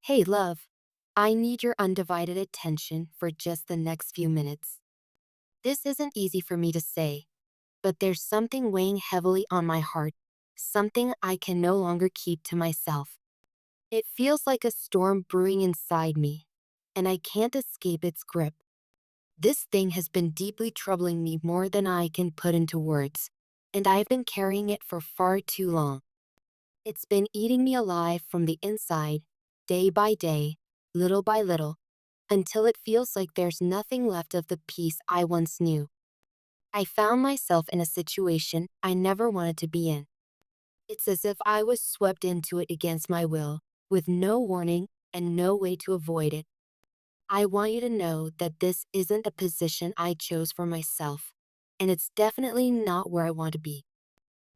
Hey, love. I need your undivided attention for just the next few minutes. This isn't easy for me to say, but there's something weighing heavily on my heart, something I can no longer keep to myself. It feels like a storm brewing inside me, and I can't escape its grip. This thing has been deeply troubling me more than I can put into words, and I've been carrying it for far too long. It's been eating me alive from the inside, day by day, little by little, until it feels like there's nothing left of the peace I once knew. I found myself in a situation I never wanted to be in. It's as if I was swept into it against my will, with no warning and no way to avoid it. I want you to know that this isn't a position I chose for myself, and it's definitely not where I want to be.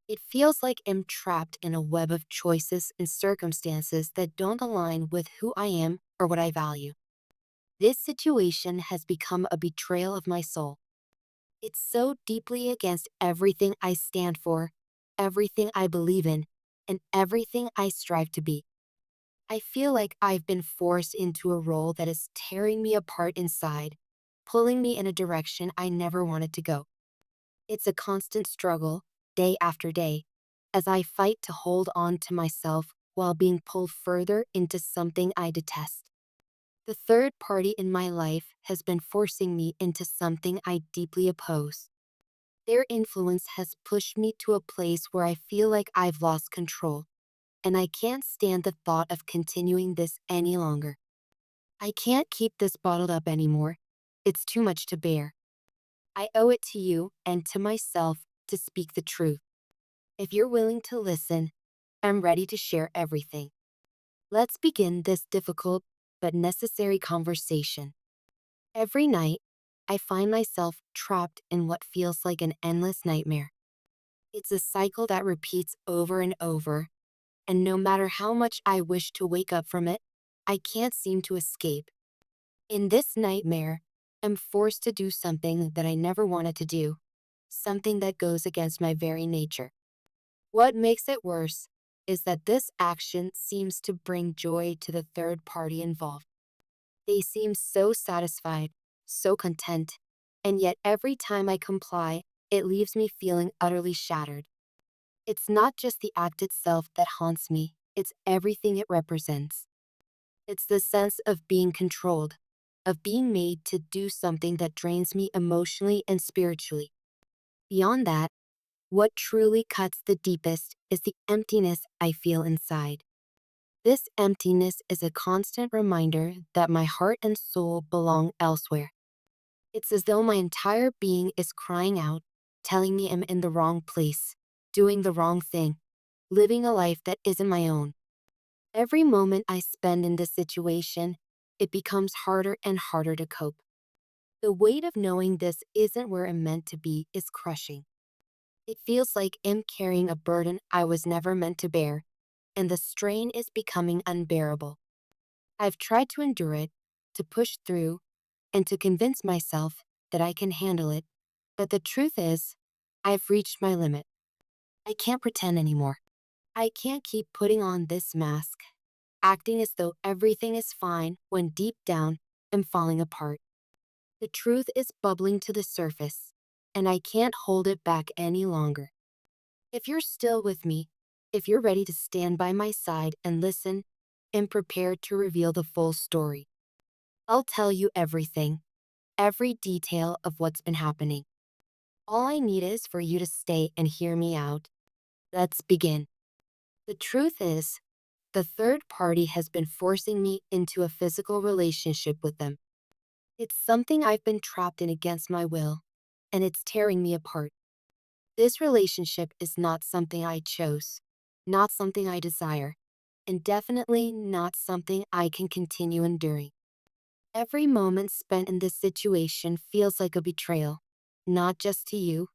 It feels like I'm trapped in a web of choices and circumstances that don't align with who I am or what I value. This situation has become a betrayal of my soul. It's so deeply against everything I stand for, everything I believe in, and everything I strive to be. I feel like I've been forced into a role that is tearing me apart inside, pulling me in a direction I never wanted to go. It's a constant struggle, day after day, as I fight to hold on to myself while being pulled further into something I detest. The third party in my life has been forcing me into something I deeply oppose. Their influence has pushed me to a place where I feel like I've lost control, and I can't stand the thought of continuing this any longer. I can't keep this bottled up anymore. It's too much to bear. I owe it to you and to myself to speak the truth. If you're willing to listen, I'm ready to share everything. Let's begin this difficult but necessary conversation. Every night, I find myself trapped in what feels like an endless nightmare. It's a cycle that repeats over and over, and no matter how much I wish to wake up from it, I can't seem to escape. In this nightmare, I'm forced to do something that I never wanted to do, something that goes against my very nature. What makes it worse is that this action seems to bring joy to the third party involved. They seem so satisfied, so content, and yet every time I comply, it leaves me feeling utterly shattered. It's not just the act itself that haunts me, it's everything it represents. It's the sense of being controlled, of being made to do something that drains me emotionally and spiritually. Beyond that, what truly cuts the deepest is the emptiness I feel inside. This emptiness is a constant reminder that my heart and soul belong elsewhere. It's as though my entire being is crying out, telling me I'm in the wrong place, doing the wrong thing, living a life that isn't my own. Every moment I spend in this situation, it becomes harder and harder to cope. The weight of knowing this isn't where I'm meant to be is crushing. It feels like I'm carrying a burden I was never meant to bear, and the strain is becoming unbearable. I've tried to endure it, to push through, and to convince myself that I can handle it, but the truth is, I've reached my limit. I can't pretend anymore. I can't keep putting on this mask, acting as though everything is fine when deep down I'm falling apart. The truth is bubbling to the surface, and I can't hold it back any longer. If you're still with me, if you're ready to stand by my side and listen, and prepared to reveal the full story, I'll tell you everything, every detail of what's been happening. All I need is for you to stay and hear me out. Let's begin. The truth is, the third party has been forcing me into a physical relationship with them. It's something I've been trapped in against my will, and it's tearing me apart. This relationship is not something I chose, not something I desire, and definitely not something I can continue enduring. Every moment spent in this situation feels like a betrayal, not just to you,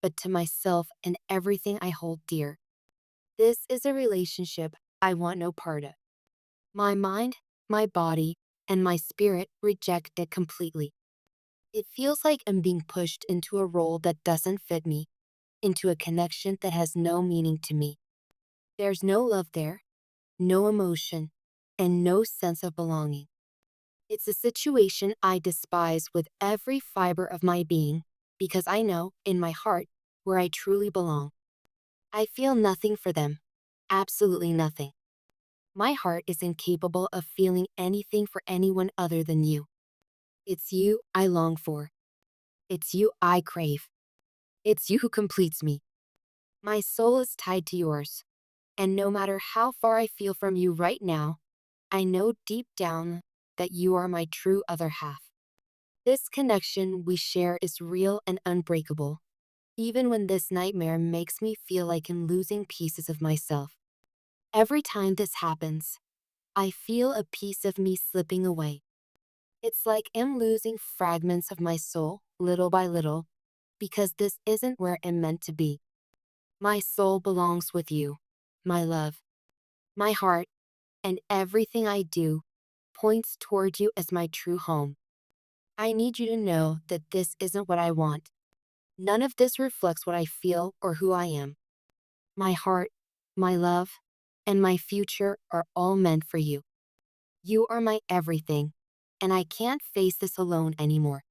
but to myself and everything I hold dear. This is a relationship I want no part of. My mind, my body, and my spirit reject it completely. It feels like I'm being pushed into a role that doesn't fit me, into a connection that has no meaning to me. There's no love there, no emotion, and no sense of belonging. It's a situation I despise with every fiber of my being because I know, in my heart, where I truly belong. I feel nothing for them. Absolutely nothing. My heart is incapable of feeling anything for anyone other than you. It's you I long for. It's you I crave. It's you who completes me. My soul is tied to yours. And no matter how far I feel from you right now, I know deep down that you are my true other half. This connection we share is real and unbreakable, even when this nightmare makes me feel like I'm losing pieces of myself. Every time this happens, I feel a piece of me slipping away. It's like I'm losing fragments of my soul, little by little, because this isn't where I'm meant to be. My soul belongs with you, my love. My heart, and everything I do, points toward you as my true home. I need you to know that this isn't what I want. None of this reflects what I feel or who I am. My heart, my love, and my future are all meant for you. You are my everything, and I can't face this alone anymore.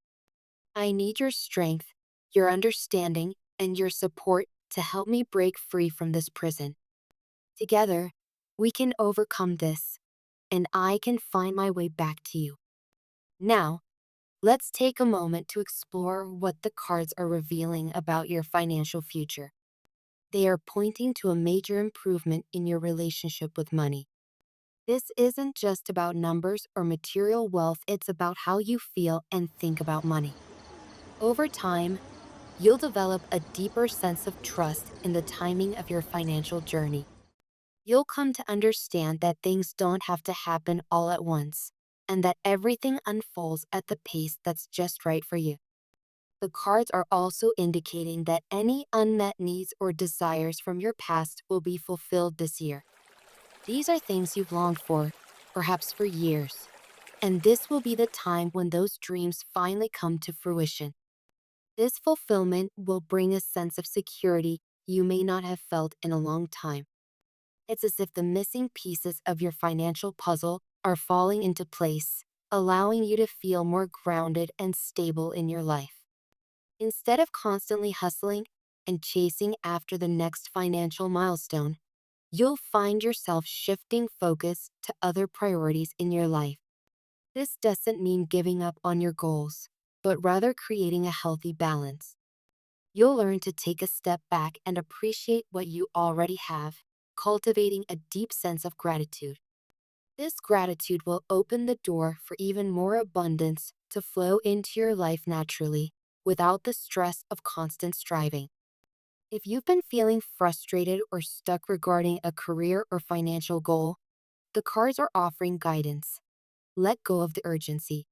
I need your strength, your understanding, and your support to help me break free from this prison. Together, we can overcome this, and I can find my way back to you. Now, let's take a moment to explore what the cards are revealing about your financial future. They are pointing to a major improvement in your relationship with money. This isn't just about numbers or material wealth, it's about how you feel and think about money. Over time, you'll develop a deeper sense of trust in the timing of your financial journey. You'll come to understand that things don't have to happen all at once, and that everything unfolds at the pace that's just right for you. The cards are also indicating that any unmet needs or desires from your past will be fulfilled this year. These are things you've longed for, perhaps for years, and this will be the time when those dreams finally come to fruition. This fulfillment will bring a sense of security you may not have felt in a long time. It's as if the missing pieces of your financial puzzle are falling into place, allowing you to feel more grounded and stable in your life. Instead of constantly hustling and chasing after the next financial milestone, you'll find yourself shifting focus to other priorities in your life. This doesn't mean giving up on your goals, but rather creating a healthy balance. You'll learn to take a step back and appreciate what you already have, cultivating a deep sense of gratitude. This gratitude will open the door for even more abundance to flow into your life naturally, without the stress of constant striving. If you've been feeling frustrated or stuck regarding a career or financial goal, the cards are offering guidance. Let go of the urgency.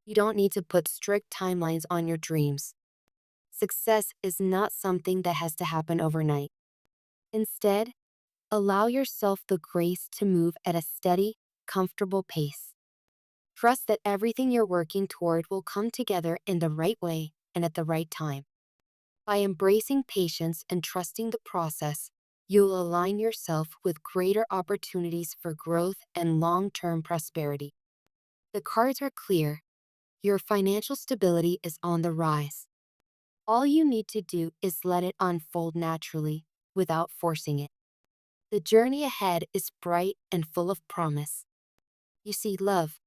You don't need to put strict timelines on your dreams. Success is not something that has to happen overnight. Instead, allow yourself the grace to move at a steady, comfortable pace. Trust that everything you're working toward will come together in the right way and at the right time. By embracing patience and trusting the process, you'll align yourself with greater opportunities for growth and long-term prosperity. The cards are clear. Your financial stability is on the rise. All you need to do is let it unfold naturally, without forcing it. The journey ahead is bright and full of promise. You see, love,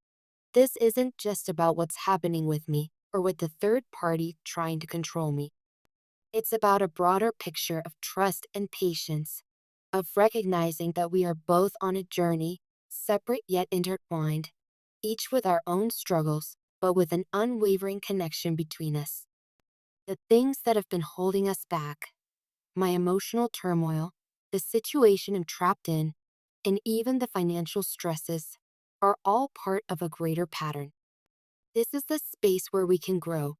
this isn't just about what's happening with me or with the third party trying to control me. It's about a broader picture of trust and patience, of recognizing that we are both on a journey, separate yet intertwined, each with our own struggles, but with an unwavering connection between us. The things that have been holding us back, my emotional turmoil, the situation I'm trapped in, and even the financial stresses, are all part of a greater pattern. This is the space where we can grow,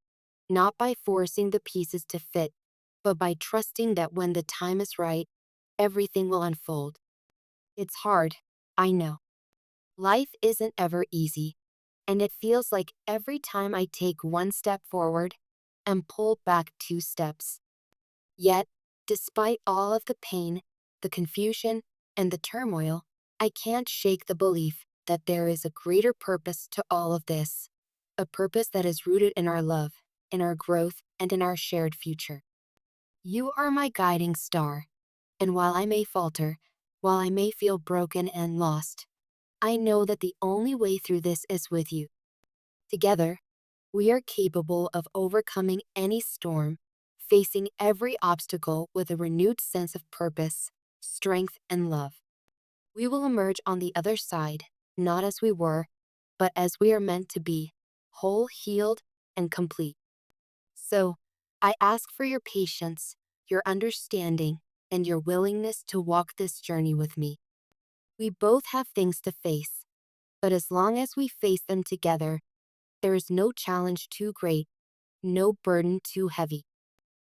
not by forcing the pieces to fit, but by trusting that when the time is right, everything will unfold. It's hard, I know. Life isn't ever easy, and it feels like every time I take one step forward, I'm pulled back two steps. Yet, despite all of the pain, the confusion, and the turmoil, I can't shake the belief that there is a greater purpose to all of this, a purpose that is rooted in our love, in our growth, and in our shared future. You are my guiding star, and while I may falter, while I may feel broken and lost, I know that the only way through this is with you. Together, we are capable of overcoming any storm, facing every obstacle with a renewed sense of purpose, strength, and love. We will emerge on the other side, not as we were, but as we are meant to be, whole, healed, and complete. So, I ask for your patience, your understanding, and your willingness to walk this journey with me. We both have things to face, but as long as we face them together, there is no challenge too great, no burden too heavy.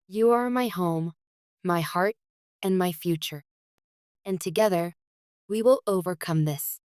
You are my home, my heart, and my future. And together, we will overcome this.